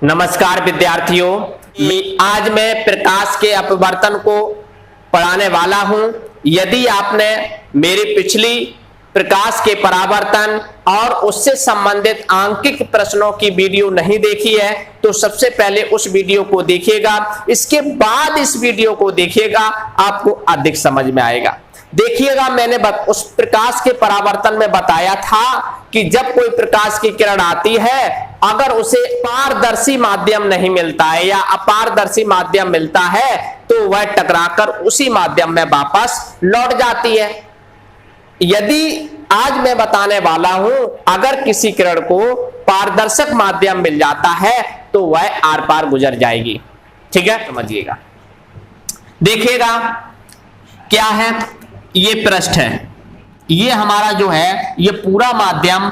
नमस्कार विद्यार्थियों, आज मैं प्रकाश के अपवर्तन को पढ़ाने वाला हूं। यदि आपने मेरी पिछली प्रकाश के परावर्तन और उससे संबंधित आंकिक प्रश्नों की वीडियो नहीं देखी है तो सबसे पहले उस वीडियो को देखिएगा, इसके बाद इस वीडियो को देखिएगा, आपको अधिक समझ में आएगा। देखिएगा, मैंने उस प्रकाश के परावर्तन में बताया था कि जब कोई प्रकाश की किरण आती है, अगर उसे पारदर्शी माध्यम नहीं मिलता है या अपारदर्शी माध्यम मिलता है तो वह टकराकर उसी माध्यम में वापस लौट जाती है। यदि आज मैं बताने वाला हूं, अगर किसी किरण को पारदर्शक माध्यम मिल जाता है तो वह आर पार गुजर जाएगी। ठीक है, समझिएगा। देखिएगा क्या है, ये पृष्ठ है, ये हमारा जो है ये पूरा माध्यम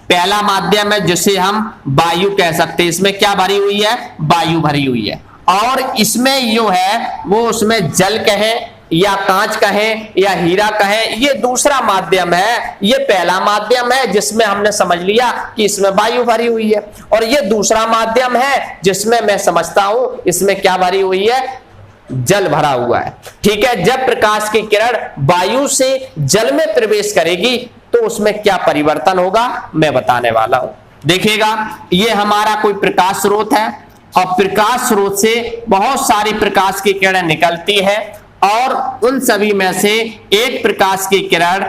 पहला माध्यम है जिसे हम वायु कह सकते हैं। इसमें क्या भरी हुई है? वायु भरी हुई है। और इसमें जो है वो उसमें जल कहे या कांच कहे या हीरा कहे, ये दूसरा माध्यम है। ये पहला माध्यम है जिसमें हमने समझ लिया कि इसमें वायु भरी हुई है, और ये दूसरा माध्यम है जिसमें मैं समझता हूं इसमें क्या भरी हुई है? जल भरा हुआ है। ठीक है, जब प्रकाश की किरण वायु से जल में प्रवेश करेगी तो उसमें क्या परिवर्तन होगा मैं बताने वाला हूं। देखिएगा, ये हमारा कोई प्रकाश स्रोत है और प्रकाश स्रोत से बहुत सारी प्रकाश की किरणें निकलती है, और उन सभी में से एक प्रकाश की किरण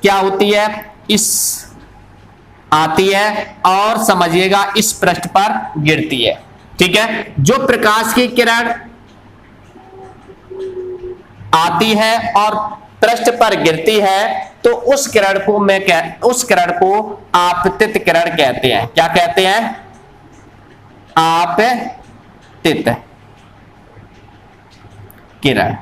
क्या होती है? इस आती है और समझिएगा इस पृष्ठ पर गिरती है। ठीक है, जो प्रकाश की किरण आती है और पृष्ठ पर गिरती है तो उस किरण को आपतित किरण कहते हैं। क्या कहते हैं? आपतित किरण।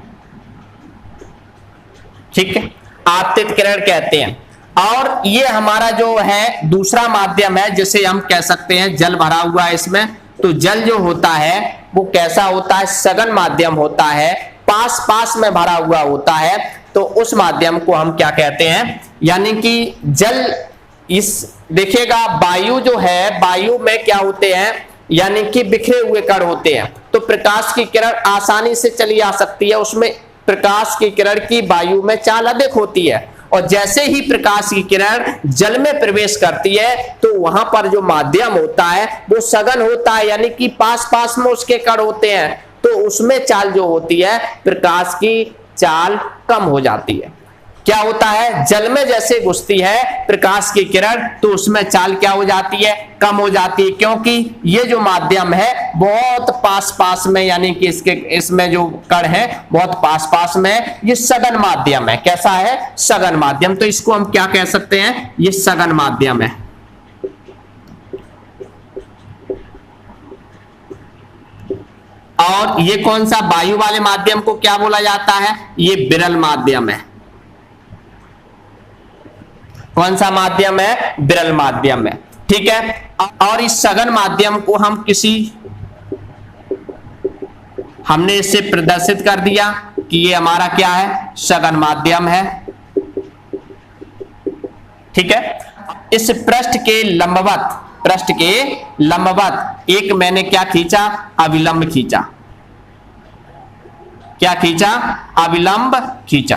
ठीक है, आपतित किरण कहते हैं। और ये हमारा जो है दूसरा माध्यम है जिसे हम कह सकते हैं जल भरा हुआ है इसमें। तो जल जो होता है वो कैसा होता है? सघन माध्यम होता है, पास पास में भरा हुआ होता है। तो उस माध्यम को हम क्या कहते हैं? यानी कि जल इस देखिएगा, वायु जो है, वायु में क्या होते हैं? यानी कि बिखरे हुए कण होते हैं। तो प्रकाश की किरण आसानी से चली आ सकती है, उसमें प्रकाश की किरण की वायु में चाल अधिक होती है। और जैसे ही प्रकाश की किरण जल में प्रवेश करती है तो वहां पर जो माध्यम होता है वो सघन होता है, यानी कि पास पास में उसके कण होते हैं। तो उसमें चाल जो होती है, प्रकाश की चाल कम हो जाती है। क्या होता है? जल में जैसे घुसती है प्रकाश की किरण तो उसमें चाल क्या हो जाती है? कम हो जाती है, क्योंकि ये जो माध्यम है बहुत पास पास में, यानी कि इसमें जो कण है बहुत पास पास में, ये सघन माध्यम है। कैसा है? सघन माध्यम। तो इसको हम क्या कह सकते हैं? ये सघन माध्यम है। और ये कौन सा? वायु वाले माध्यम को क्या बोला जाता है? ये विरल माध्यम है। कौन सा माध्यम है? विरल माध्यम है। ठीक है, और इस सघन माध्यम को हमने इससे प्रदर्शित कर दिया कि ये हमारा क्या है? सघन माध्यम है। ठीक है, इस पृष्ठ के लंबवत एक मैंने क्या खींचा? अविलंब खींचा। क्या खींचा? अविलंब खींचा।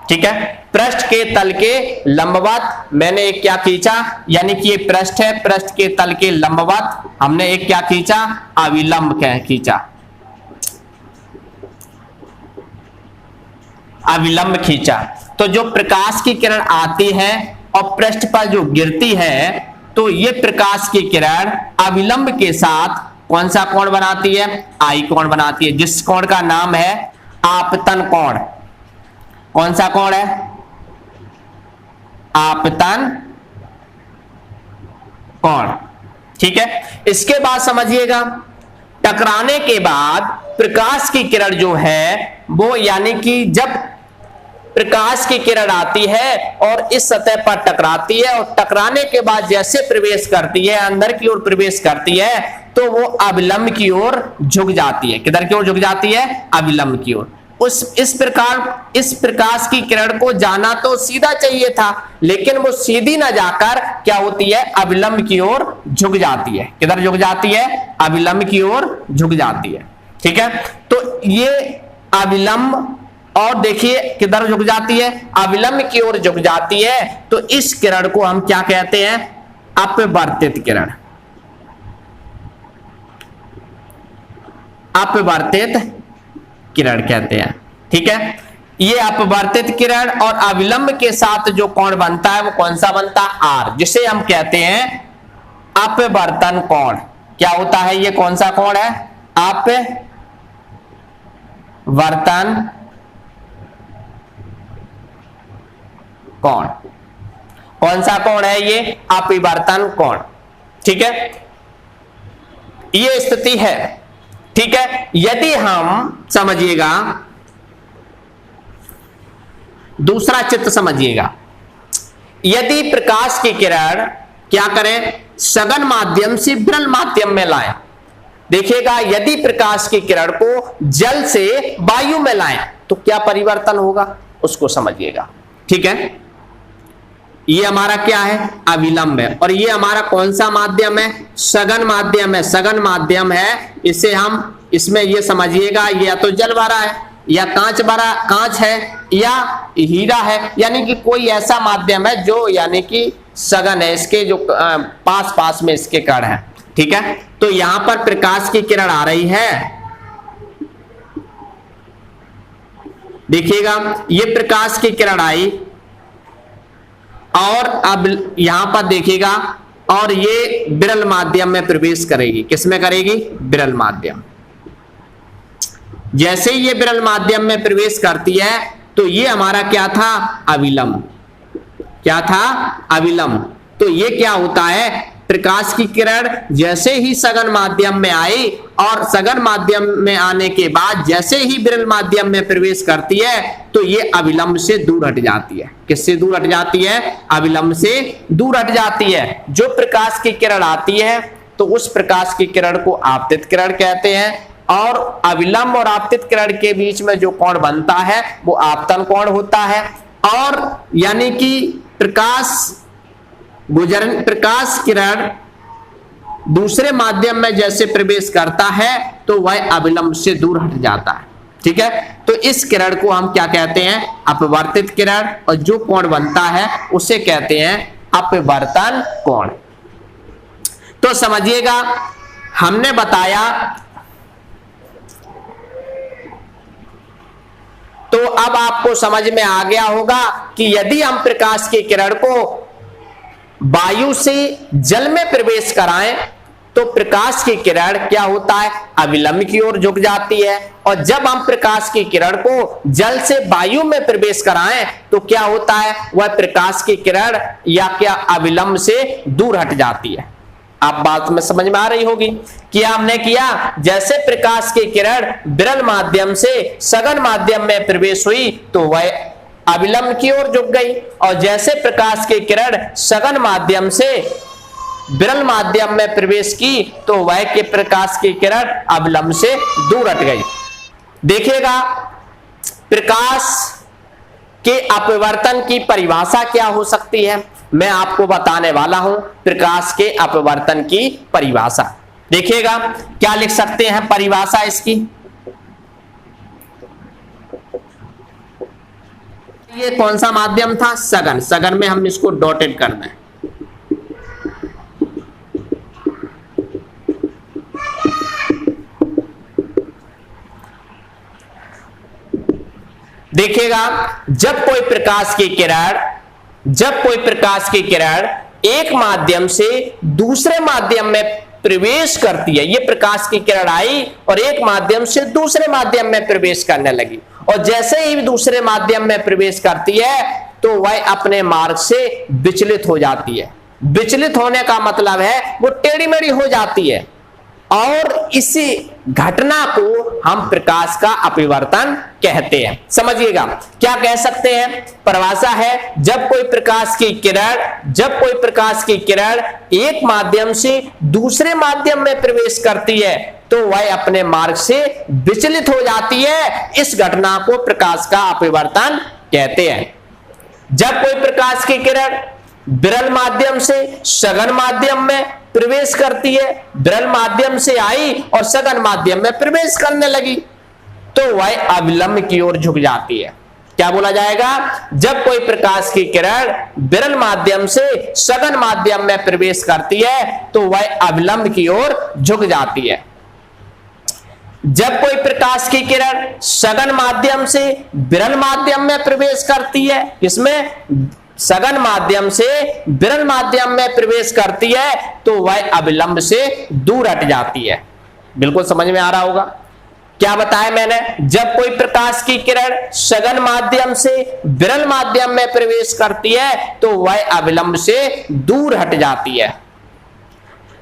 ठीक है, पृष्ठ के तल के लंबवत मैंने एक क्या खींचा? यानी कि ये पृष्ठ है, पृष्ठ के तल के लंबवत हमने एक क्या खींचा? अविलंब खींचा। अविलंब खींचा। तो जो प्रकाश की किरण आती है और पृष्ठ पर जो गिरती है तो ये प्रकाश की किरण अविलंब के साथ कौन सा कोण बनाती है? आई कोण बनाती है, जिस कोण का नाम है आपतन कोण। कौन सा कोण है? आपतन कोण। ठीक है, इसके बाद समझिएगा, टकराने के बाद प्रकाश की किरण जो है वो, यानी कि जब प्रकाश की किरण आती है और इस सतह पर टकराती है, और टकराने के बाद जैसे प्रवेश करती है, अंदर की ओर प्रवेश करती है, तो वो अविलंब की ओर झुक जाती है। किधर की ओर झुक जाती है? अविलंब की ओर। इस प्रकाश की किरण को जाना तो सीधा चाहिए था, लेकिन वो सीधी ना जाकर क्या होती है? अविलंब की ओर झुक जाती है। किधर झुक जाती है? अविलंब की ओर झुक जाती है। ठीक है, तो ये अविलंब और देखिए किधर झुक जाती है, अविलंब की ओर झुक जाती है। तो इस किरण को हम क्या कहते हैं, अपवर्तित किरण। अपवर्तित किरण कहते हैं। ठीक है, ये अपवर्तित किरण और अविलंब के साथ जो कोण बनता है वो कौन सा बनता है, आर, जिसे हम कहते हैं अपवर्तन कोण। क्या होता है ये, कौन सा कोण है, अपवर्तन कोण। कौन सा कोण है ये, अपवर्तन कोण। ठीक है, ये स्थिति है। ठीक है, यदि हम समझिएगा, दूसरा चित्र समझिएगा, यदि प्रकाश की किरण क्या करें, सघन माध्यम से विरल माध्यम में लाएं। देखिएगा, यदि प्रकाश की किरण को जल से वायु में लाएं तो क्या परिवर्तन होगा, उसको समझिएगा। ठीक है, ये हमारा क्या है, अविलंब है, और ये हमारा कौन सा माध्यम है, सघन माध्यम है। सघन माध्यम है, इसे हम, इसमें ये समझिएगा, ये या तो जल भरा है या कांच है या हीरा है, यानी कि कोई ऐसा माध्यम है जो यानी कि सघन है, इसके जो पास पास में इसके कण है। ठीक है, तो यहां पर प्रकाश की किरण आ रही है, देखिएगा ये प्रकाश की किरण आई, और अब यहां पर देखिएगा, और ये विरल माध्यम में प्रवेश करेगी। किसमें करेगी, विरल माध्यम। जैसे ही ये विरल माध्यम में प्रवेश करती है तो ये हमारा क्या था, अविलंब। क्या था, अविलंब। तो ये क्या होता है, प्रकाश की किरण जैसे ही सघन माध्यम में आई, और सघन माध्यम में आने के बाद जैसे ही विरल माध्यम में प्रवेश करती है तो ये अविलंब से दूर हट जाती है। किससे दूर हट जाती है, अविलंब से दूर हट जाती है। जो प्रकाश की किरण आती है तो उस प्रकाश की किरण को आपतित किरण कहते हैं, और अविलंब और आपतित किरण के बीच में जो कोण बनता है वो आपतन कोण होता है। और यानी कि प्रकाश किरण दूसरे माध्यम में जैसे प्रवेश करता है तो वह अविलंब से दूर हट जाता है। ठीक है, तो इस किरण को हम क्या कहते हैं, अपवर्तित किरण, और जो कोण बनता है उसे कहते हैं अपवर्तन कोण। तो समझिएगा, हमने बताया, तो अब आपको समझ में आ गया होगा कि यदि हम प्रकाश की किरण को वायु से जल में प्रवेश कराएं तो प्रकाश की किरण क्या होता है, अविलंब की ओर झुक जाती है। और जब हम प्रकाश की किरण को जल से वायु में प्रवेश कराएं तो क्या होता है, वह प्रकाश की किरण या क्या अविलंब से दूर हट जाती है। आप बात में समझ में आ रही होगी कि हमने किया, जैसे प्रकाश की किरण विरल माध्यम से सघन माध्यम में प्रवेश हुई तो वह अविलंब की ओर झुक गई, और जैसे प्रकाश की किरण सघन माध्यम से विरल माध्यम में प्रवेश की तो वह के प्रकाश की किरण अविलंब से दूर हट गई। देखिएगा, प्रकाश के अपवर्तन की परिभाषा क्या हो सकती है, मैं आपको बताने वाला हूं प्रकाश के अपवर्तन की परिभाषा। देखिएगा क्या लिख सकते हैं परिभाषा इसकी, ये कौन सा माध्यम था, सघन। सघन में हम इसको डॉटेड कर दें। देखिएगा, जब कोई प्रकाश की किरण एक माध्यम से दूसरे माध्यम में प्रवेश करती है, ये प्रकाश की किरण आई और एक माध्यम से दूसरे माध्यम में प्रवेश करने लगी, और जैसे ही दूसरे माध्यम में प्रवेश करती है तो वह अपने मार्ग से विचलित हो जाती है। विचलित होने का मतलब है वो टेढ़ी मेढ़ी हो जाती है, और इसी घटना को हम प्रकाश का अपवर्तन कहते हैं। समझिएगा क्या कह सकते हैं, परिभाषा है, जब कोई प्रकाश की किरण एक माध्यम से दूसरे माध्यम में प्रवेश करती है तो वह अपने मार्ग से विचलित हो जाती है, इस घटना को प्रकाश का अपवर्तन कहते हैं। जब कोई प्रकाश की किरण विरल माध्यम से सघन माध्यम में प्रवेश करती है, विरल माध्यम से आई और सघन माध्यम में प्रवेश करने लगी, तो वह अविलंब की ओर झुक जाती है। क्या बोला जाएगा? जब कोई प्रकाश की किरण विरल माध्यम से सघन माध्यम में प्रवेश करती है तो वह अविलंब की ओर झुक जाती है। जब कोई प्रकाश की किरण सघन माध्यम से विरल माध्यम में प्रवेश करती है, इसमें सघन माध्यम से विरल माध्यम में प्रवेश करती है तो वह अविलंब से दूर हट जाती है। बिल्कुल समझ में आ रहा होगा। क्या बताया मैंने? जब कोई प्रकाश की किरण सघन माध्यम से विरल माध्यम में प्रवेश करती है तो वह अविलंब से दूर हट जाती है।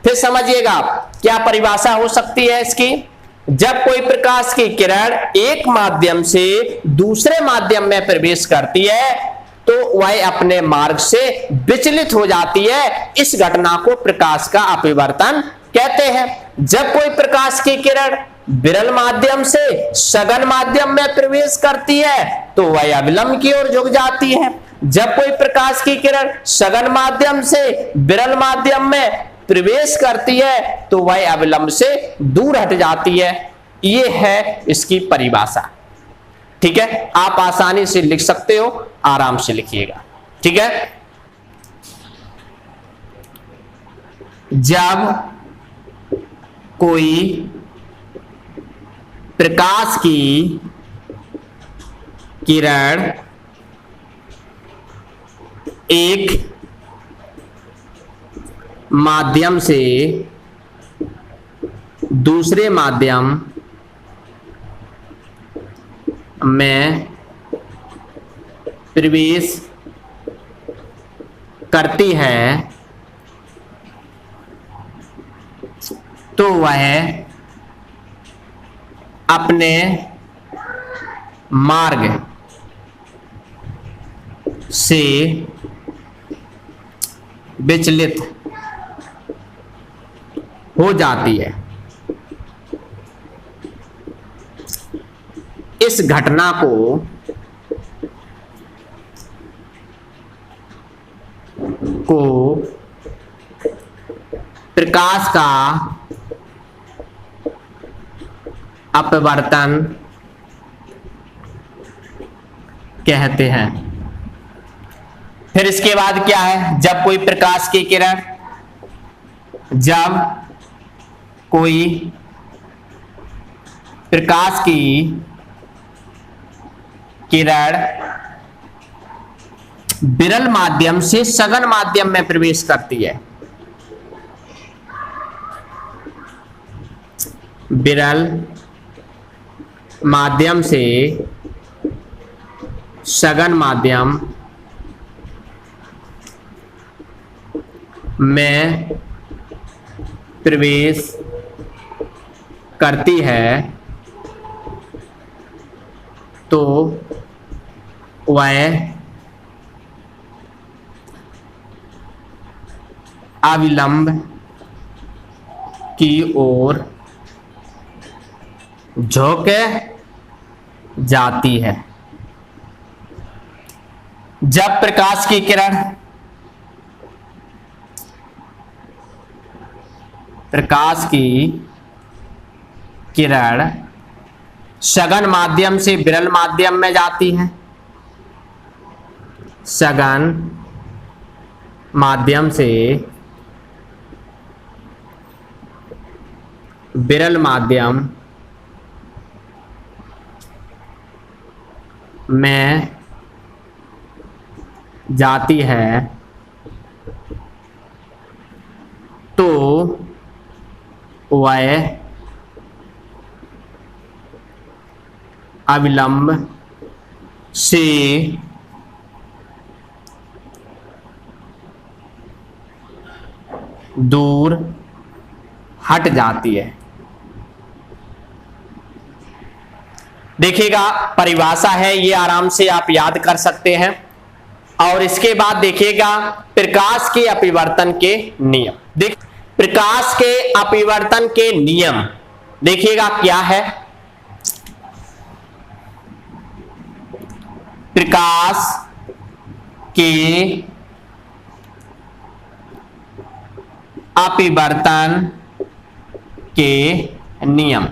फिर समझिएगा क्या परिभाषा हो सकती है इसकी। जब कोई प्रकाश की किरण एक माध्यम से दूसरे माध्यम में प्रवेश करती है तो वह अपने मार्ग से विचलित हो जाती है। इस घटना को प्रकाश का अपवर्तन कहते हैं। जब कोई प्रकाश की किरण विरल माध्यम से सघन माध्यम में प्रवेश करती है तो वह अविलंब की ओर झुक जाती है। जब कोई प्रकाश की किरण सघन माध्यम से विरल माध्यम में प्रवेश करती है तो वह अविलंब से दूर हट जाती है। यह है इसकी परिभाषा। ठीक है, आप आसानी से लिख सकते हो, आराम से लिखिएगा। ठीक है, जब कोई प्रकाश की किरण एक माध्यम से दूसरे माध्यम में प्रवेश करती है तो वह अपने मार्ग से विचलित हो जाती है। इस घटना को प्रकाश का अपवर्तन कहते हैं। फिर इसके बाद क्या है? जब कोई प्रकाश की किरण विरल माध्यम से सघन माध्यम में प्रवेश करती है, विरल माध्यम से सघन माध्यम में प्रवेश करती है तो वह अविलंब की ओर झुक जाती है। जब प्रकाश की किरण सघन माध्यम से विरल माध्यम में जाती है, सघन माध्यम से विरल माध्यम में जाती है तो वह अविलंब से दूर हट जाती है। देखिएगा परिभाषा है, ये आराम से आप याद कर सकते हैं। और इसके बाद देखिएगा प्रकाश के अपवर्तन के नियम। देख प्रकाश के अपवर्तन के नियम देखिएगा क्या है। प्रकाश के अपवर्तन के नियम।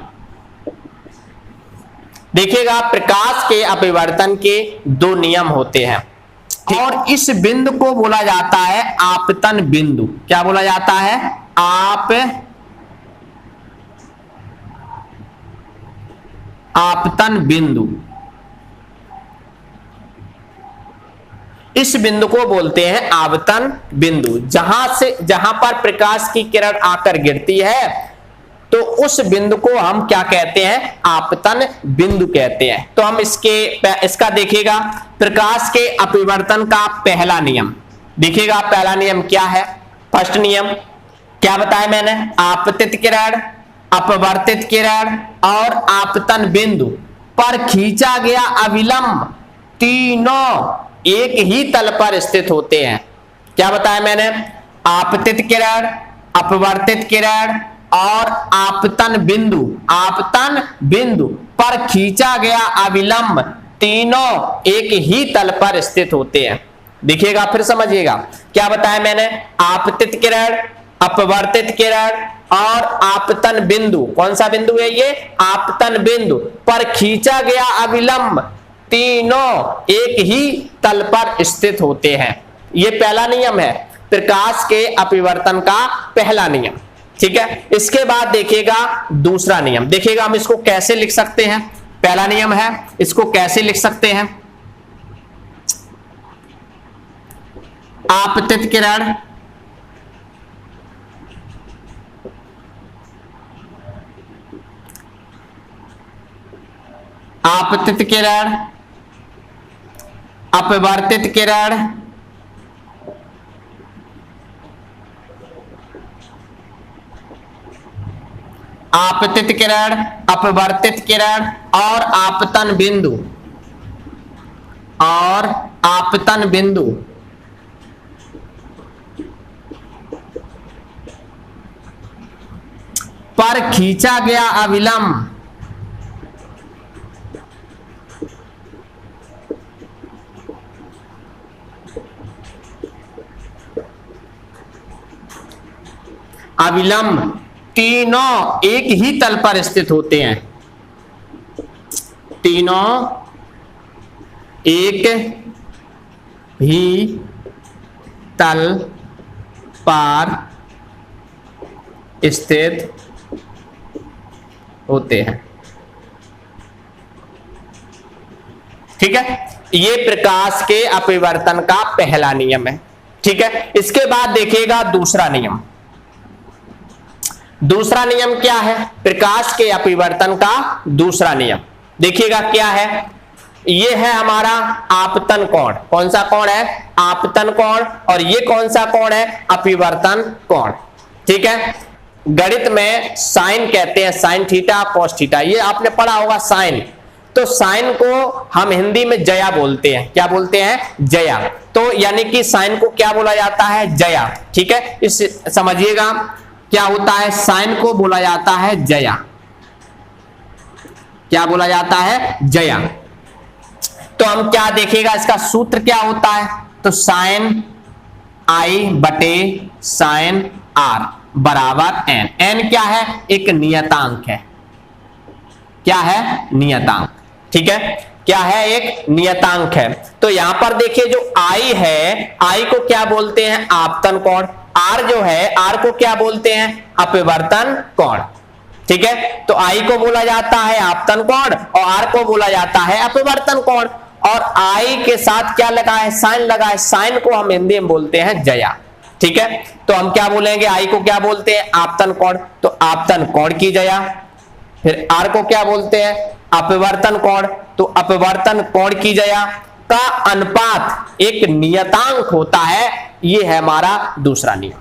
देखिएगा, प्रकाश के अपवर्तन के दो नियम होते हैं और इस बिंदु को बोला जाता है आपतन बिंदु। क्या बोला जाता है? आपतन बिंदु। इस बिंदु को बोलते हैं आपतन बिंदु। जहां पर प्रकाश की किरण आकर गिरती है तो उस बिंदु को हम क्या कहते हैं? आपतन बिंदु कहते हैं। तो हम इसका देखिएगा, प्रकाश के अपवर्तन का पहला नियम। देखिएगा, पहला नियम क्या है? फर्स्ट नियम क्या बताया मैंने? आपतित किरण, अपवर्तित किरण और आपतन बिंदु पर खींचा गया अविलंब तीनों एक ही तल पर स्थित होते हैं। क्या बताया मैंने? आपतित किरण, अपवर्तित किरण और आपतन बिंदु पर खींचा गया अविलंब तीनों एक ही तल पर स्थित होते हैं। देखिएगा, फिर समझिएगा, क्या बताया मैंने? आपतित किरण, अपवर्तित किरण और आपतन बिंदु। कौन सा बिंदु है ये? आपतन बिंदु पर खींचा गया अविलंब तीनों एक ही तल पर स्थित होते हैं। ये पहला नियम है, प्रकाश के अपवर्तन का पहला नियम। ठीक है, इसके बाद देखिएगा दूसरा नियम। देखिएगा, हम इसको कैसे लिख सकते हैं? पहला नियम है, इसको कैसे लिख सकते हैं? आपतित किरण, आपतित किरण, अपवर्तित किरण, आपतित किरण, अपवर्तित किरण और आपतन बिंदु पर खींचा गया अविलंब तीनों एक ही तल पर स्थित होते हैं। तीनों एक ही तल पर स्थित होते हैं। ठीक है, ये प्रकाश के अपवर्तन का पहला नियम है। ठीक है, इसके बाद देखिएगा दूसरा नियम। दूसरा नियम क्या है? प्रकाश के अपवर्तन का दूसरा नियम देखिएगा क्या है? ये है हमारा आपतन कोण। कौन सा कोण है? आपतन कोण। और ये कौन सा कोण है? अपवर्तन कोण। ठीक है, गणित में साइन कहते हैं, साइन थीटा, कॉस थीटा, ये आपने पढ़ा होगा साइन। तो साइन को हम हिंदी में जया बोलते हैं। क्या बोलते हैं? जया। तो यानी कि साइन को क्या बोला जाता है? जया। ठीक है, इस समझिएगा क्या होता है? साइन को बोला जाता है जया। क्या बोला जाता है? जया। तो हम क्या देखेगा, इसका सूत्र क्या होता है? तो साइन आई बटे साइन आर बराबर एन। एन क्या है? एक नियतांक है। क्या है? नियतांक। ठीक है, क्या है? एक नियतांक है। तो यहां पर देखिए, जो आई है, आई को क्या बोलते हैं? आपतन कोण। आर जो है, आर को क्या बोलते हैं? अपवर्तन कोण। ठीक है, तो आई को बोला जाता है आपतन कोण और आर को बोला जाता है अपवर्तन कोण। और आई के साथ क्या लगा है? साइन लगा है। साइन को हम हिंदी में बोलते हैं जया। ठीक है, तो हम क्या बोलेंगे? आई को क्या बोलते हैं? आपतन कोण। तो आपतन कोण की जया। फिर आर को क्या बोलते हैं? अपवर्तन कोण। तो अपवर्तन कोण की जया का अनुपात एक नियतांक होता है। ये है हमारा दूसरा नियम।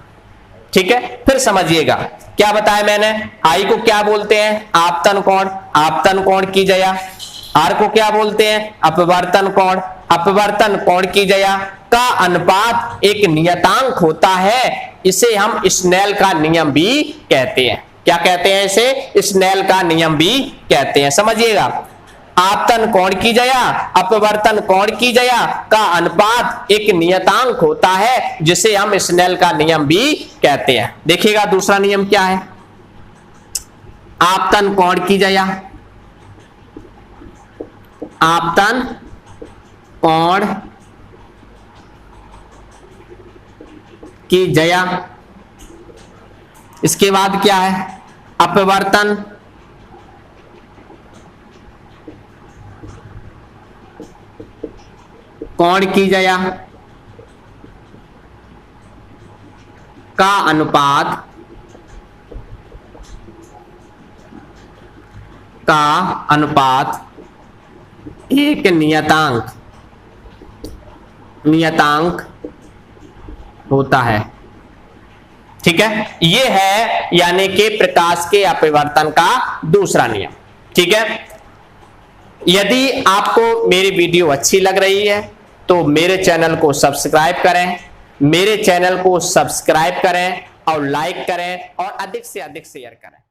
ठीक है, फिर समझिएगा क्या बताया मैंने? आई को क्या बोलते हैं? आपतन कोण। आपतन कोण की जया। आर को क्या बोलते हैं? अपवर्तन कोण। अपवर्तन कोण की जया का अनुपात एक नियतांक होता है। इसे हम स्नेल का नियम भी कहते हैं। क्या कहते हैं? इसे स्नेल का नियम भी कहते हैं। समझिएगा, आपतन कोण की जया अपवर्तन कोण की जया का अनुपात एक नियतांक होता है जिसे हम स्नेल का नियम भी कहते हैं। देखिएगा दूसरा नियम क्या है, आपतन कोण की जया, आपतन कोण की जया, इसके बाद क्या है, अपवर्तन कोण की जया का अनुपात एक नियतांक होता है। ठीक है, ये है यानी कि प्रकाश के अपवर्तन का दूसरा नियम। ठीक है, यदि आपको मेरी वीडियो अच्छी लग रही है तो मेरे चैनल को सब्सक्राइब करें और लाइक करें और अधिक से अधिक शेयर करें।